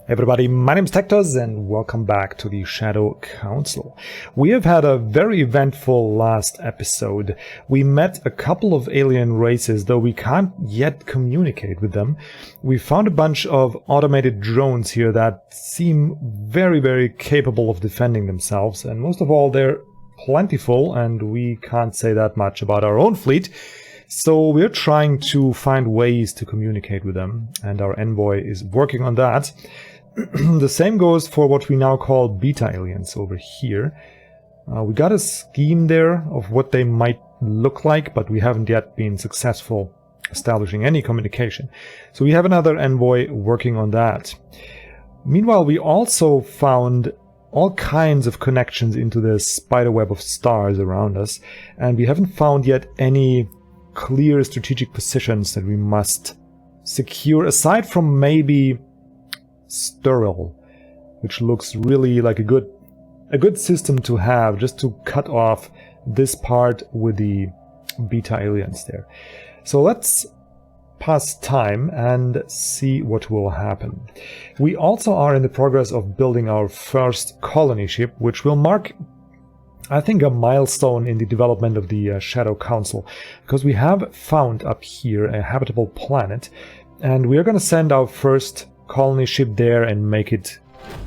Everybody, my name is TecToss and welcome back to the Shadow Council. We have had a very eventful last episode. We met a couple of alien races, though we can't yet communicate with them. We found a bunch of automated drones here that seem very capable of defending themselves, and most of all, they're plentiful, and we can't say that much about our own fleet. So we're trying to find ways to communicate with them, and our envoy is working on that. The same goes for what we now call beta aliens over here. We got a scheme there of what they might look like, but we haven't yet been successful establishing any communication. So we have another envoy working on that. Meanwhile, we also found all kinds of connections into the spiderweb of stars around us, and we haven't found yet any clear strategic positions that we must secure, aside from maybe Sterile, which looks really like a good system to have, just to cut off this part with the beta aliens there. So let's pass time and see what will happen. We also are in the progress of building our first colony ship, which will mark, I think, a milestone in the development of the Shadow Council, because we have found up here a habitable planet, and we are going to send our first colony ship there and make it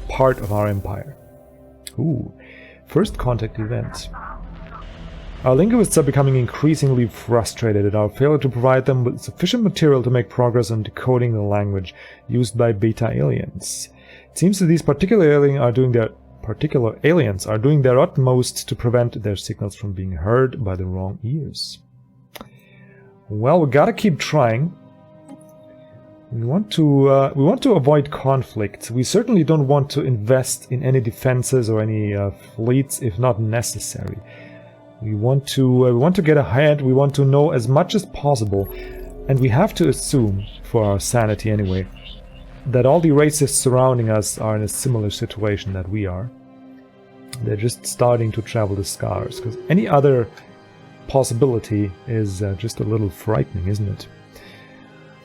part of our empire. Ooh, first contact event. Our linguists are becoming increasingly frustrated at our failure to provide them with sufficient material to make progress on decoding the language used by beta aliens. It seems that these particular aliens are doing their utmost to prevent their signals from being heard by the wrong ears. Well, we gotta keep trying. We want to avoid conflict. We certainly don't want to invest in any defenses or any fleets if not necessary. We want to get ahead. We want to know as much as possible, and we have to assume, for our sanity anyway, that all the races surrounding us are in a similar situation that we are. They're just starting to travel the stars, because any other possibility is just a little frightening, isn't it?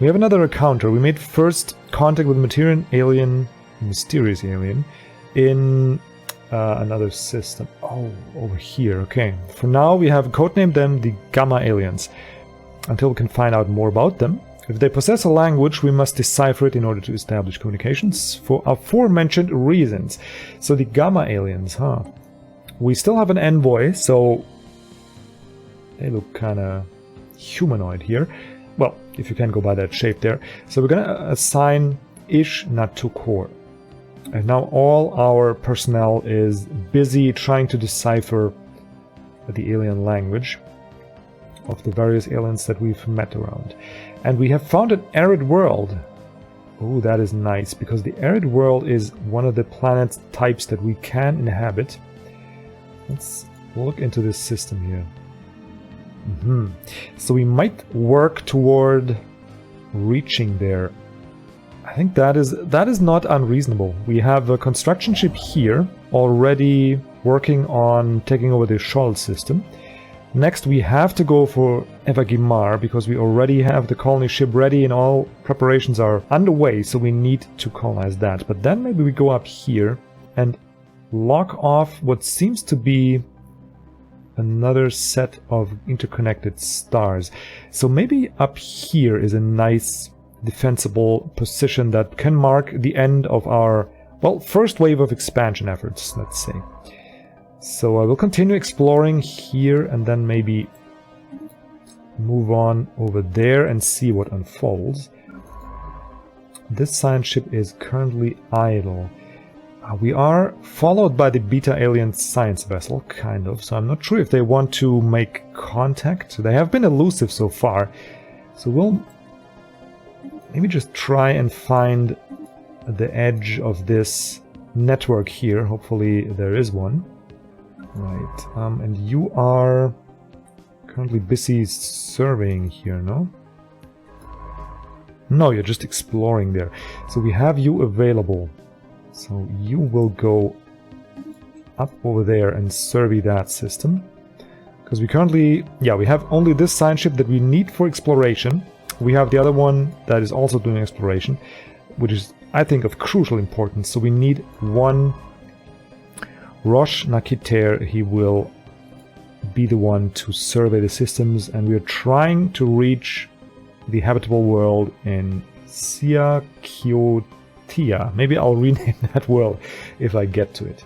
We have another encounter. We made first contact with a mysterious alien in another system. Oh, over here. Okay. For now, we have codenamed them the Gamma aliens, until we can find out more about them. If they possess a language, we must decipher it in order to establish communications for aforementioned reasons. So the Gamma aliens, huh? We still have an envoy, so they look kind of humanoid here. Well, if you can go by that shape there. So we're going to assign Ish Natu Core. And now all our personnel is busy trying to decipher the alien language of the various aliens that we've met around. And we have found an arid world. Oh, that is nice, because the arid world is one of the planet types that we can inhabit. Let's look into this system here. So we might work toward reaching there. I think that is not unreasonable. We have a construction ship here already working on taking over the Scholl system. Next we have to go for Evagimar, because we already have the colony ship ready and all preparations are underway, so we need to colonize that. But then maybe we go up here and lock off what seems to be another set of interconnected stars. So maybe up here is a nice defensible position that can mark the end of our, well, first wave of expansion efforts, let's say. So I will continue exploring here and then maybe move on over there and see what unfolds. This science ship is currently idle. We are followed by the beta alien science vessel, kind of, so I'm not sure if they want to make contact. They have been elusive so far, so we'll maybe just try and find the edge of this network here. Hopefully there is one. Right, and you are currently busy surveying here, no? No, you're just exploring there. So we have you available. So you will go up over there and survey that system. Because we currently, we have only this science ship that we need for exploration. We have the other one that is also doing exploration. which is, I think, of crucial importance. So we need one Rosh Nakiter. He will be the one to survey the systems, and we are trying to reach the habitable world in Siakiotia. Maybe I'll rename that world if I get to it.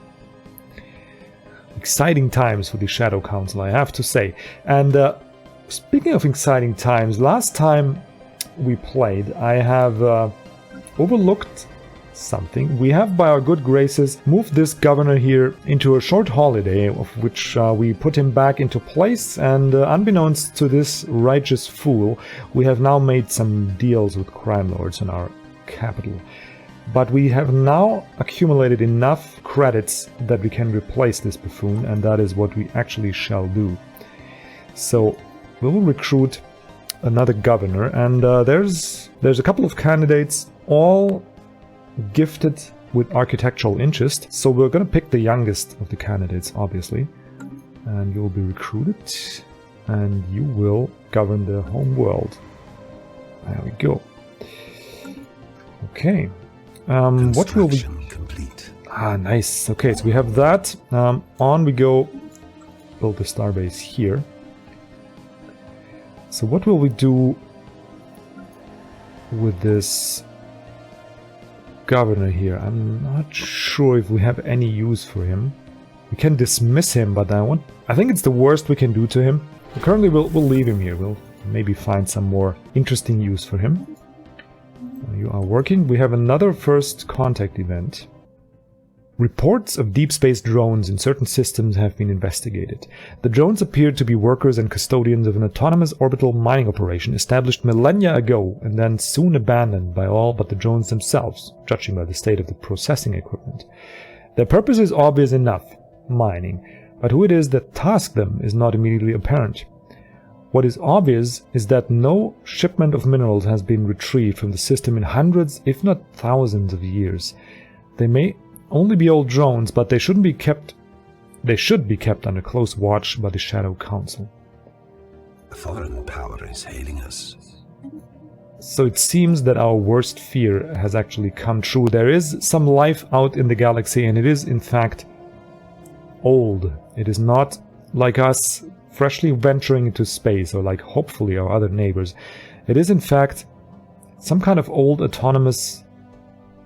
Exciting times for the Shadow Council, I have to say. And speaking of exciting times, last time we played, I have overlooked something. We have, by our good graces, moved this governor here into a short holiday, of which we put him back into place, and unbeknownst to this righteous fool, we have now made some deals with crime lords in our capital. But we have now accumulated enough credits that we can replace this buffoon, and that is what we actually shall do. So we will recruit another governor, and there's a couple of candidates, all gifted with architectural interest. So we're going to pick the youngest of the candidates, obviously, and you will be recruited, and you will govern the home world. There we go. Okay. What will we... complete. Ah, nice. Okay, so we have that. On we go. Build the starbase here. So what will we do with this governor here? I'm not sure if we have any use for him. We can dismiss him, but I think it's the worst we can do to him. Currently we'll leave him here. We'll maybe find some more interesting use for him. You are working. We have another first contact event. Reports of deep space drones in certain systems have been investigated. The drones appeared to be workers and custodians of an autonomous orbital mining operation established millennia ago and then soon abandoned by all but the drones themselves, judging by the state of the processing equipment. Their purpose is obvious enough, mining, but who it is that tasked them is not immediately apparent. What is obvious is that no shipment of minerals has been retrieved from the system in hundreds, if not thousands of years. They may only be old drones, but they should be kept under close watch by the Shadow Council. A foreign power is hailing us. So it seems that our worst fear has actually come true. There is some life out in the galaxy, and it is in fact old. It is not like us freshly venturing into space, or like hopefully our other neighbors. It is in fact some kind of old autonomous,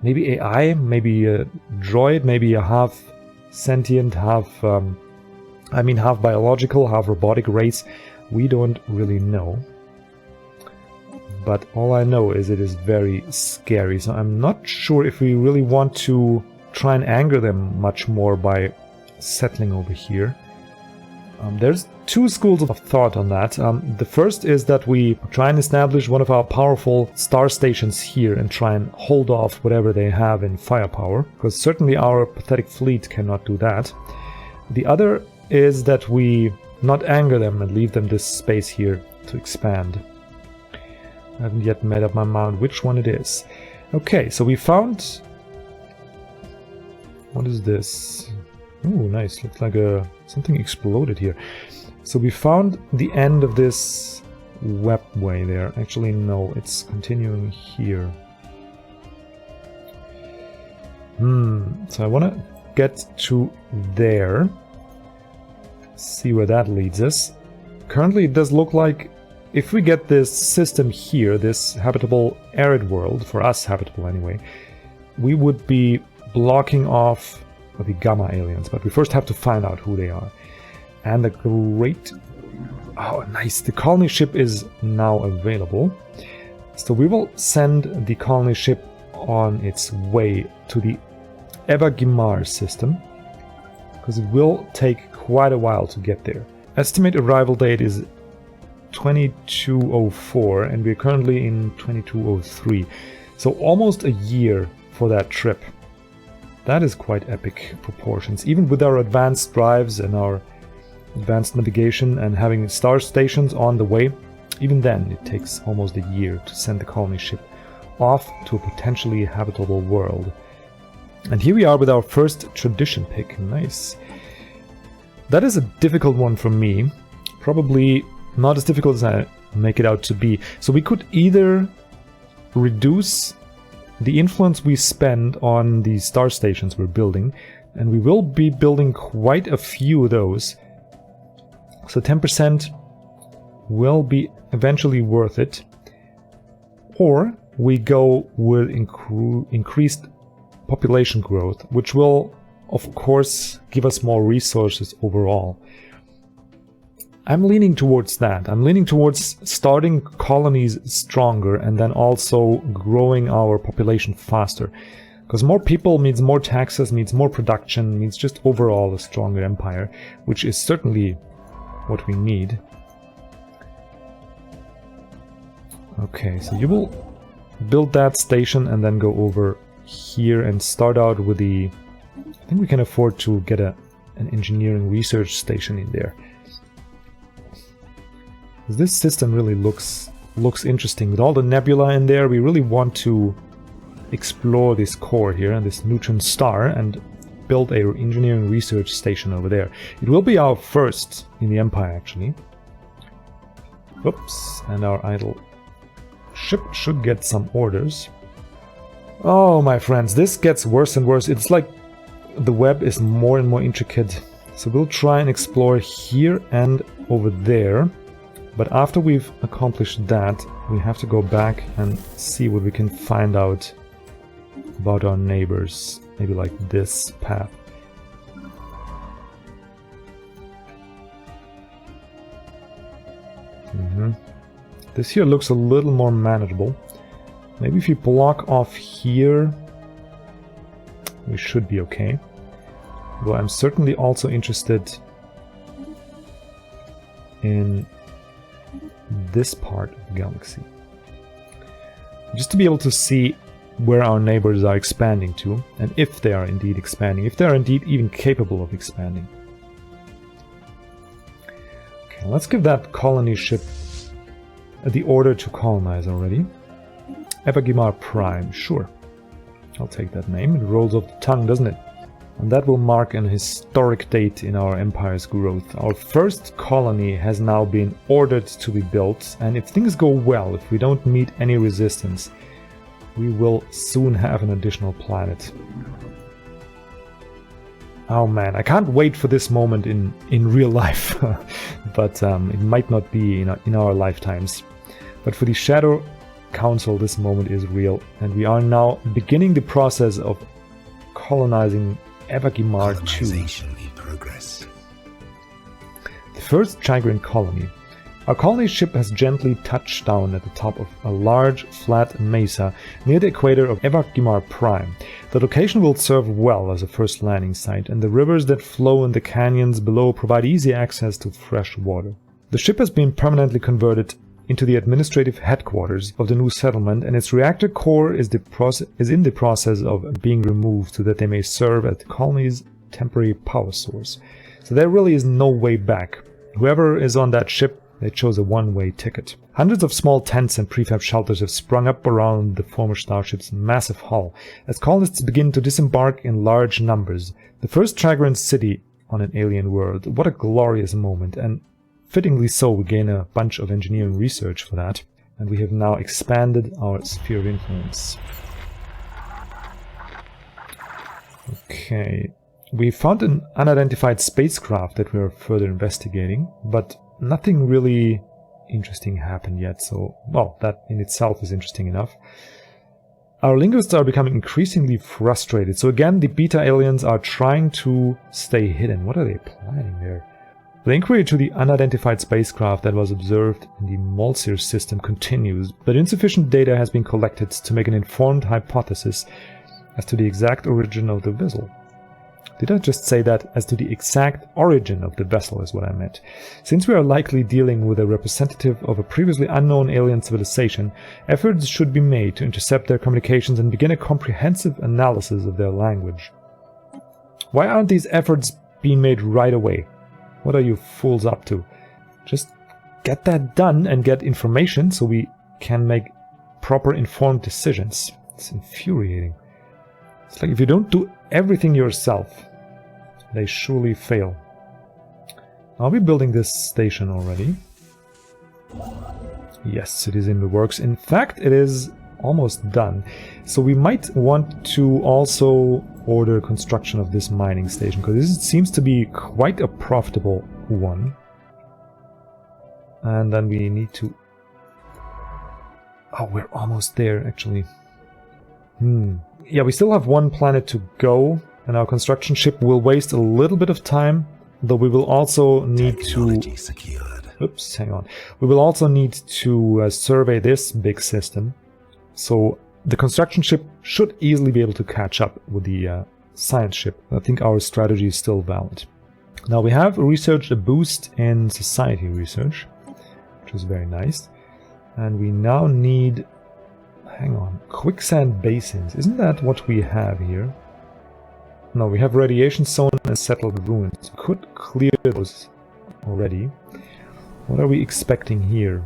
maybe AI, maybe a droid, maybe a half sentient, half biological, half robotic race. We don't really know. But all I know is it is very scary, so I'm not sure if we really want to try and anger them much more by settling over here. There's two schools of thought on that. The first is that we try and establish one of our powerful star stations here and try and hold off whatever they have in firepower, because certainly our pathetic fleet cannot do that. The other is that we not anger them and leave them this space here to expand. I haven't yet made up my mind which one it is. Okay, so we found... What is this? Oh, nice. Looks like something exploded here. So we found the end of this webway there. Actually, no, it's continuing here. So I want to get to there. See where that leads us. Currently, it does look like if we get this system here, this habitable arid world, for us habitable anyway, we would be blocking off the Gamma aliens, but we first have to find out who they are. And the great... Oh, nice. The colony ship is now available. So we will send the colony ship on its way to the Evagimar system, because it will take quite a while to get there. Estimate arrival date is 2204, and we're currently in 2203. So almost a year for that trip. That is quite epic proportions. Even with our advanced drives and our advanced navigation and having star stations on the way, even then it takes almost a year to send the colony ship off to a potentially habitable world. And here we are with our first tradition pick. Nice. That is a difficult one for me. Probably not as difficult as I make it out to be. So we could either reduce the influence we spend on the star stations we're building, and we will be building quite a few of those. So 10% will be eventually worth it. Or we go with increased population growth, which will, of course, give us more resources overall. I'm leaning towards that. I'm leaning towards starting colonies stronger and then also growing our population faster. Because more people means more taxes, means more production, means just overall a stronger empire, which is certainly what we need. Okay, so you will build that station and then go over here and start out with the... I think we can afford to get an engineering research station in there. This system really looks interesting. With all the nebula in there, we really want to explore this core here and this neutron star and build a engineering research station over there. It will be our first in the Empire, actually. Oops, and our idle ship should get some orders. Oh, my friends, this gets worse and worse. It's like the web is more and more intricate. So we'll try and explore here and over there. But after we've accomplished that, we have to go back and see what we can find out about our neighbors. Maybe like this path. This here looks a little more manageable. Maybe if you block off here, we should be okay. Though I'm certainly also interested in this part of the galaxy. Just to be able to see where our neighbors are expanding to, and if they are indeed expanding, if they are indeed even capable of expanding. Okay, let's give that colony ship the order to colonize already. Evagimar Prime, sure. I'll take that name. It rolls off the tongue, doesn't it? And that will mark an historic date in our empire's growth. Our first colony has now been ordered to be built, and if things go well, if we don't meet any resistance, we will soon have an additional planet. Oh man, I can't wait for this moment in real life, but it might not be in our lifetimes. But for the Shadow Council, this moment is real, and we are now beginning the process of colonizing Evagimar 2. Colonization in progress. The first Chigrin colony. Our colony ship has gently touched down at the top of a large, flat mesa near the equator of Evagimar Prime. The location will serve well as a first landing site, and the rivers that flow in the canyons below provide easy access to fresh water. The ship has been permanently converted into the administrative headquarters of the new settlement, and its reactor core is in the process of being removed so that they may serve as the colony's temporary power source. So there really is no way back. Whoever is on that ship, they chose a one-way ticket. Hundreds of small tents and prefab shelters have sprung up around the former starship's massive hull as colonists begin to disembark in large numbers. The first Chagrin city on an alien world. What a glorious moment, and fittingly so, we gain a bunch of engineering research for that, and we have now expanded our sphere of influence. Okay, we found an unidentified spacecraft that we are further investigating, but nothing really interesting happened yet, so, well, that in itself is interesting enough. Our linguists are becoming increasingly frustrated, so again, the beta aliens are trying to stay hidden. What are they planning there? The inquiry to the unidentified spacecraft that was observed in the Molsir system continues, but insufficient data has been collected to make an informed hypothesis as to the exact origin of the vessel. Did I just say that? As to the exact origin of the vessel is what I meant. Since we are likely dealing with a representative of a previously unknown alien civilization, efforts should be made to intercept their communications and begin a comprehensive analysis of their language. Why aren't these efforts being made right away? What are you fools up to? Just get that done and get information so we can make proper informed decisions. It's infuriating. It's like if you don't do everything yourself, they surely fail. Are we building this station already? Yes, it is in the works. In fact, it is almost done. So we might want to also order construction of this mining station, because this seems to be quite a profitable one. And then we need to... Oh, we're almost there, actually. Yeah, we still have one planet to go, and our construction ship will waste a little bit of time, though we will also need Technology to... secured. Oops, hang on. We will also need to survey this big system. So the construction ship should easily be able to catch up with the science ship. I think our strategy is still valid. Now we have researched a boost in society research, which is very nice. And we now need... Hang on. Quicksand basins. Isn't that what we have here? No, we have radiation zone and settled ruins. We could clear those already. What are we expecting here?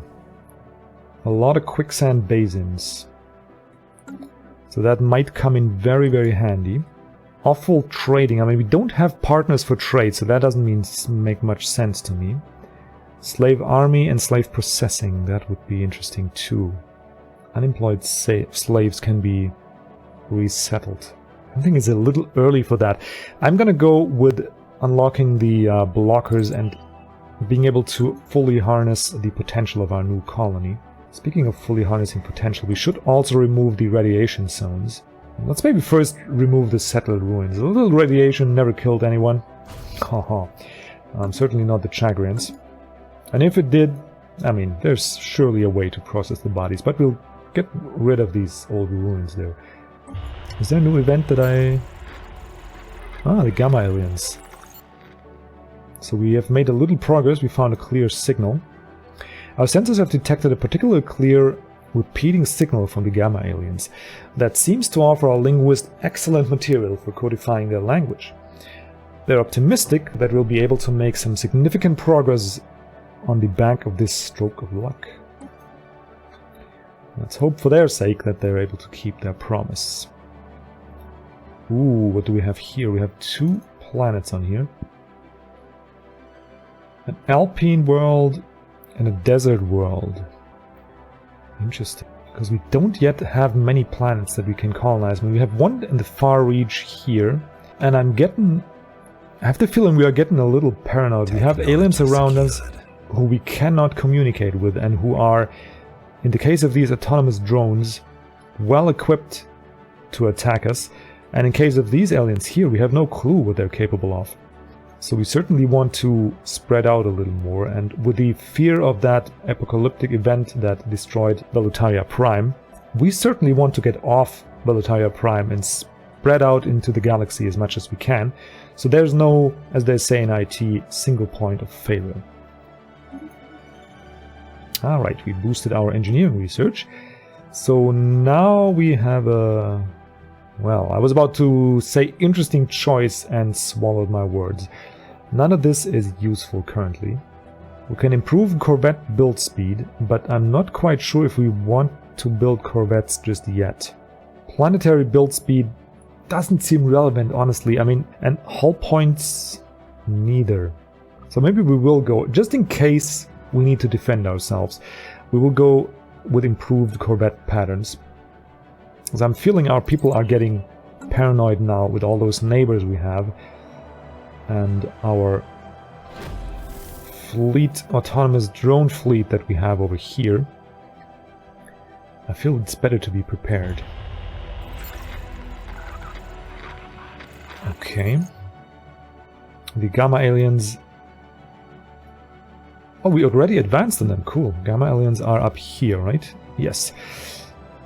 A lot of quicksand basins. So that might come in very, very handy. Awful trading. I mean, we don't have partners for trade, so that doesn't make much sense to me. Slave army and slave processing. That would be interesting too. Unemployed slaves can be resettled. I think it's a little early for that. I'm gonna go with unlocking the blockers and being able to fully harness the potential of our new colony. Speaking of fully harnessing potential, we should also remove the radiation zones. Let's maybe first remove the settled ruins. A little radiation never killed anyone. Haha. Certainly not the Chagrins. And if it did, I mean, there's surely a way to process the bodies, but we'll get rid of these old ruins there. Is there a new event that I... Ah, the Gamma Aliens. So we have made a little progress. We found a clear signal. Our sensors have detected a particularly clear repeating signal from the Gamma Aliens that seems to offer our linguists excellent material for codifying their language. They're optimistic that we'll be able to make some significant progress on the back of this stroke of luck. Let's hope for their sake that they're able to keep their promise. Ooh, what do we have here? We have 2 planets on here. An alpine world and a desert world. Interesting, because we don't yet have many planets that we can colonize. I mean, we have one in the far reach here, and I have the feeling we are getting a little paranoid. We have aliens around us who we cannot communicate with, and who are, in the case of these autonomous drones, well equipped to attack us. And in case of these aliens here, we have no clue what they're capable of. So we certainly want to spread out a little more, and with the fear of that apocalyptic event that destroyed Velutaria Prime, we certainly want to get off Velutaria Prime and spread out into the galaxy as much as we can, so there's no, as they say in IT, single point of failure. Alright, we boosted our engineering research, so now we have a... Well, I was about to say interesting choice and swallowed my words. None of this is useful currently. We can improve Corvette build speed, but I'm not quite sure if we want to build Corvettes just yet. Planetary build speed doesn't seem relevant, honestly. I mean, and hull points neither. So maybe we will go, just in case we need to defend ourselves, we will go with improved Corvette patterns. Because I'm feeling our people are getting paranoid now with all those neighbors we have. And our fleet, autonomous drone fleet that we have over here. I feel it's better to be prepared. Okay. The Gamma Aliens... Oh, we already advanced on them. Cool. Gamma Aliens are up here, right? Yes.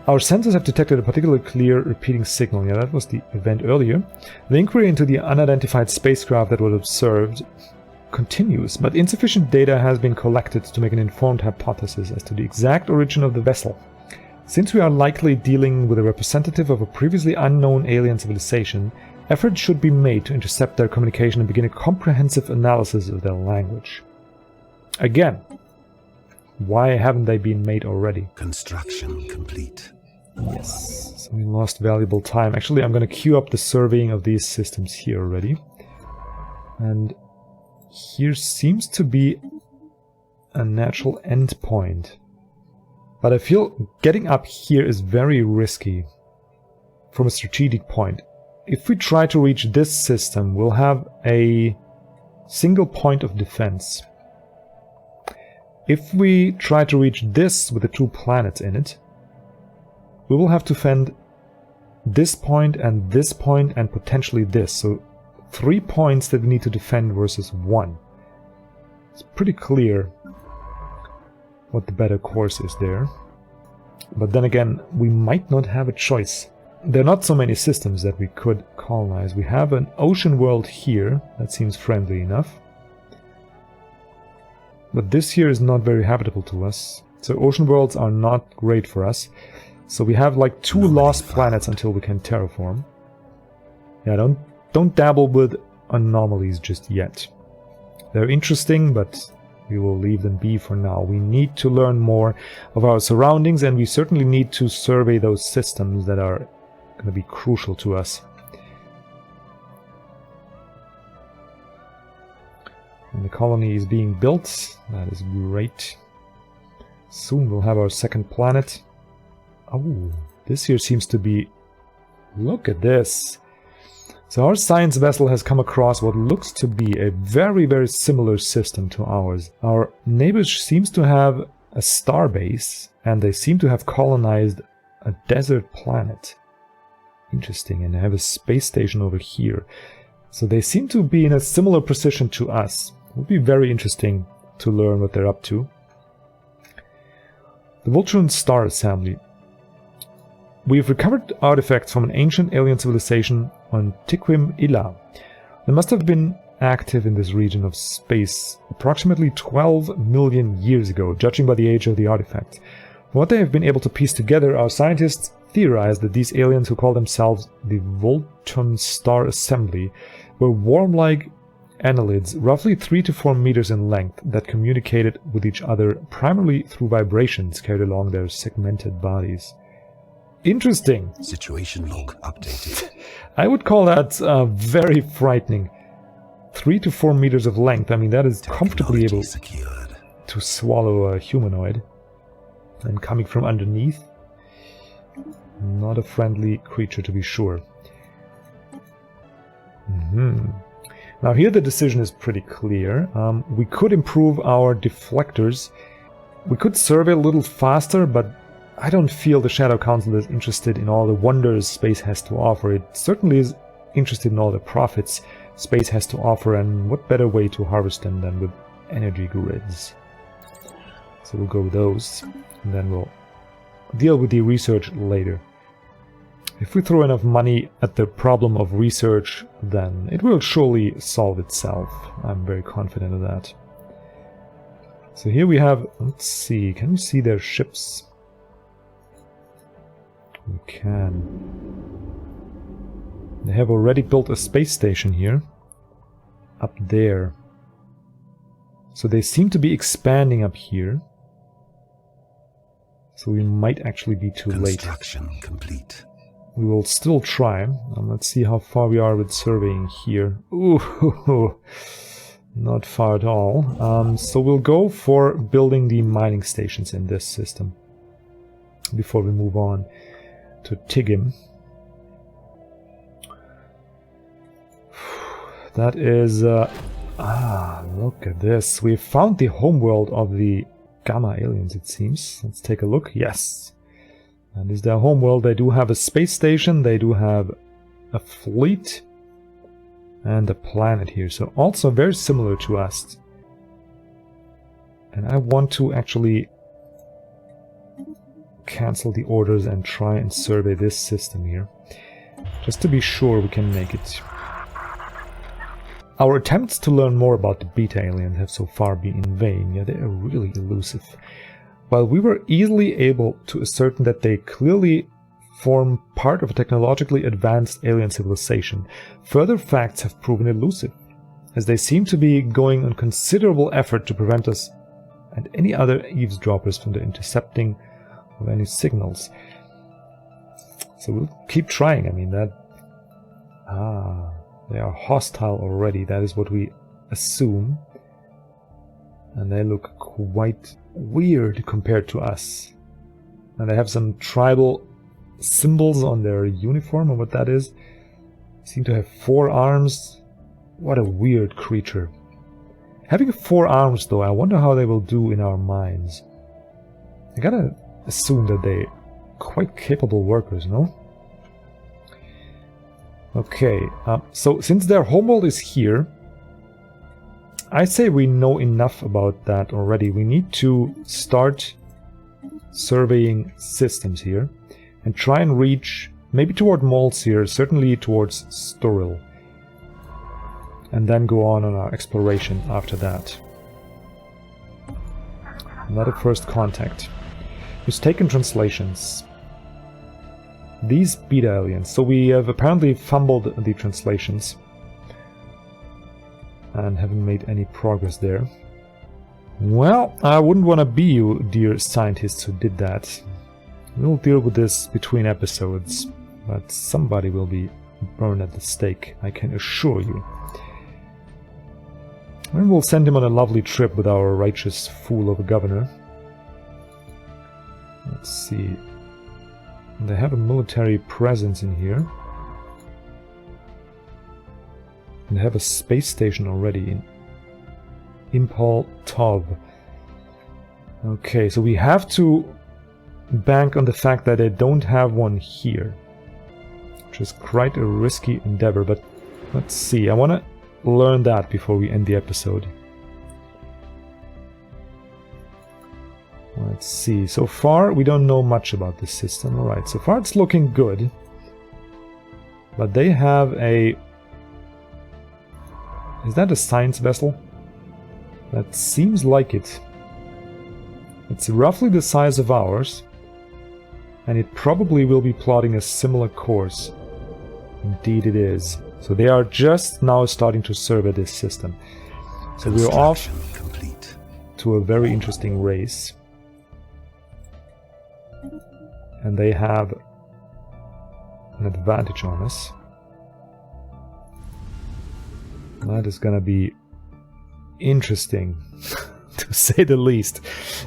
Our sensors have detected a particularly clear repeating signal. Yeah, that was the event earlier. The inquiry into the unidentified spacecraft that was observed continues, but insufficient data has been collected to make an informed hypothesis as to the exact origin of the vessel. Since we are likely dealing with a representative of a previously unknown alien civilization, efforts should be made to intercept their communication and begin a comprehensive analysis of their language. Again, why haven't they been made already? Construction complete. Yes, so we lost valuable time. Actually, I'm going to queue up the surveying of these systems here already. And here seems to be a natural endpoint. But I feel getting up here is very risky from a strategic point. If we try to reach this system, we'll have a single point of defense. If we try to reach this with the 2 planets in it, we will have to defend this point and potentially this. So 3 points that we need to defend versus 1. It's pretty clear what the better course is there. But then again, we might not have a choice. There are not so many systems that we could colonize. We have an ocean world here that seems friendly enough. But this here is not very habitable to us. So ocean worlds are not great for us. So we have like 2 lost planets until we can terraform. Yeah, don't dabble with anomalies just yet. They're interesting, but we will leave them be for now. We need to learn more of our surroundings, and we certainly need to survey those systems that are going to be crucial to us. And the colony is being built. That is great. Soon we'll have our second planet. Oh, this here seems to be... Look at this. So our science vessel has come across what looks to be a very, very similar system to ours. Our neighbors seems to have a star base, and they seem to have colonized a desert planet. Interesting, and they have a space station over here. So they seem to be in a similar position to us. It would be very interesting to learn what they're up to. The Voltron Star Assembly. We've recovered artifacts from an ancient alien civilization on Tiquim Illa. They must have been active in this region of space approximately 12 million years ago, judging by the age of the artifact. From what they have been able to piece together, our scientists theorize that these aliens, who call themselves the Voltron Star Assembly, were worm-like annelids roughly 3 to 4 meters in length that communicated with each other primarily through vibrations carried along their segmented bodies. Interesting. Situation log updated. I would call that very frightening. 3 to 4 meters of length. I mean, that is comfortably able to swallow a humanoid. And coming from underneath, not a friendly creature to be sure. Now here the decision is pretty clear. We could improve our deflectors. We could survey a little faster, but I don't feel the Shadow Council is interested in all the wonders space has to offer. It certainly is interested in all the profits space has to offer, and what better way to harvest them than with energy grids. So we'll go with those, and then we'll deal with the research later. If we throw enough money at the problem of research, then it will surely solve itself. I'm very confident of that. So here we have, let's see, can we see their ships? We can. They have already built a space station here. Up there. So they seem to be expanding up here. So we might actually be too late. Construction complete. We will still try. Let's see how far we are with surveying here. Ooh, not far at all. So we'll go for building the mining stations in this system before we move on to Tigim. That is... look at this. We found the homeworld of the Gamma aliens, it seems. Let's take a look. Yes. That is their homeworld. They do have a space station. They do have a fleet. And a planet here. So also very similar to us. And I want to actually cancel the orders and try and survey this system here. Just to be sure we can make it. Our attempts to learn more about the beta aliens have so far been in vain. Yeah, they are really elusive. While we were easily able to ascertain that they clearly form part of a technologically advanced alien civilization, further facts have proven elusive, as they seem to be going on considerable effort to prevent us and any other eavesdroppers from the intercepting of any signals. So we'll keep trying. I mean, that... they are hostile already. That is what we assume. And they look quite weird compared to us. And they have some tribal symbols on their uniform, or what that is. Seem to have 4 arms. What a weird creature. Having 4 arms, though, I wonder how they will do in our mines. I gotta assume that they're quite capable workers, no? Okay, so since their homeworld is here, I say we know enough about that already. We need to start surveying systems here and try and reach maybe toward Mols here, certainly towards Storil. And then go on our exploration after that. Another first contact. Mistaken translations. These beta aliens. So we have apparently fumbled the translations. And haven't made any progress there. Well, I wouldn't want to be you, dear scientists who did that. We'll deal with this between episodes. But somebody will be burned at the stake, I can assure you. And we'll send him on a lovely trip with our righteous fool of a governor. Let's see. They have a military presence in here. And they have a space station already in Impal Tov. Okay, so we have to bank on the fact that they don't have one here. Which is quite a risky endeavor, but let's see. I want to learn that before we end the episode. Let's see. So far, we don't know much about this system. Alright, so far it's looking good. But they have a... Is that a science vessel? That seems like it. It's roughly the size of ours. And it probably will be plotting a similar course. Indeed it is. So they are just now starting to survey this system. So we're off complete to a very interesting race. And they have an advantage on us. That is gonna be interesting, to say the least.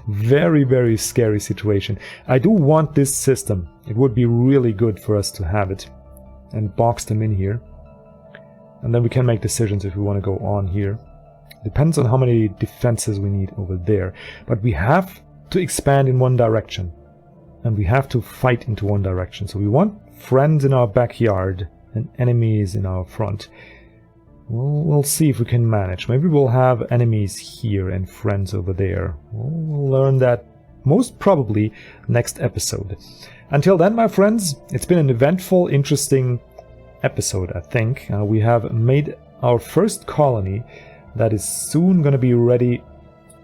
Very, very scary situation. I do want this system. It would be really good for us to have it. And box them in here. And then we can make decisions if we want to go on here. Depends on how many defenses we need over there. But we have to expand in one direction. And we have to fight into one direction. So we want friends in our backyard and enemies in our front. We'll see if we can manage. Maybe we'll have enemies here and friends over there. We'll learn that most probably next episode. Until then, my friends, it's been an eventful, interesting episode, I think. We have made our first colony that is soon going to be ready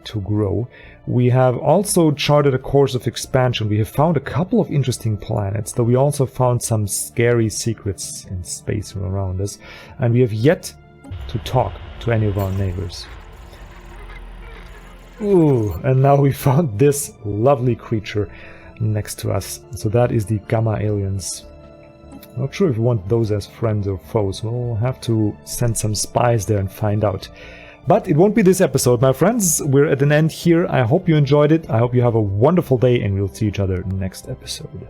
to grow. We have also charted a course of expansion. We have found a couple of interesting planets, though we also found some scary secrets in space around us. And we have yet to talk to any of our neighbors. Ooh, and now we found this lovely creature next to us. So that is the Gamma aliens. Not sure if we want those as friends or foes. We'll have to send some spies there and find out. But it won't be this episode, my friends. We're at an end here. I hope you enjoyed it. I hope you have a wonderful day, and we'll see each other next episode.